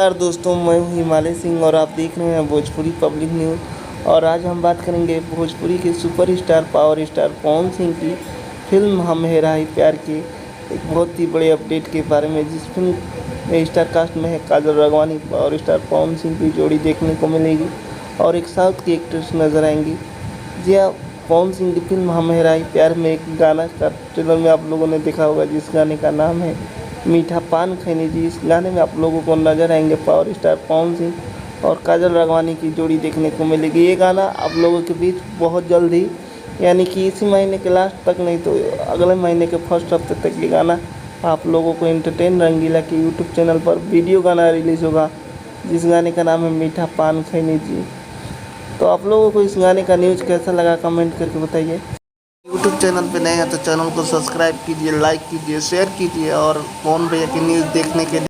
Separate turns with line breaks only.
नमस्कार दोस्तों, मैं हूं हिमालय सिंह और आप देख रहे हैं भोजपुरी पब्लिक न्यूज़। और आज हम बात करेंगे भोजपुरी के superstar power star Pawan Singh की फिल्म हम हेरा ही प्यार के एक बहुत ही बड़े अपडेट के बारे में, जिस फिल्म में स्टार कास्ट में है काजल राघवानी, पावर स्टार पवन सिंह की जोड़ी देखने को मिलेगी और एक साउथ की एक्ट्रेस नजर आएंगी। जी हाँ, पवन सिंह की फिल्म हम हेरा ही प्यार में एक गाना का ट्रेलर में आप लोगों ने देखा होगा, जिस गाने का नाम है मीठा पान खैनी जी। इस गाने में आप लोगों को नजर आएंगे पावर स्टार पवन सिंह और काजल राघवानी की जोड़ी देखने को मिलेगी। ये गाना आप लोगों के बीच बहुत जल्द ही, यानी कि इसी महीने के लास्ट तक नहीं तो अगले महीने के फर्स्ट हफ्ते तक ये गाना आप लोगों को एंटरटेन रंगीला के यूट्यूब चैनल पर वीडियो गाना रिलीज़ होगा, जिस गाने का नाम है मीठा पान खैनी जी। तो आप लोगों को इस गाने का न्यूज़ कैसा लगा कमेंट करके बताइए। यूट्यूब चैनल पे नए हैं तो चैनल को सब्सक्राइब कीजिए, लाइक कीजिए, शेयर कीजिए और पवन भैया की न्यूज़ देखने के लिए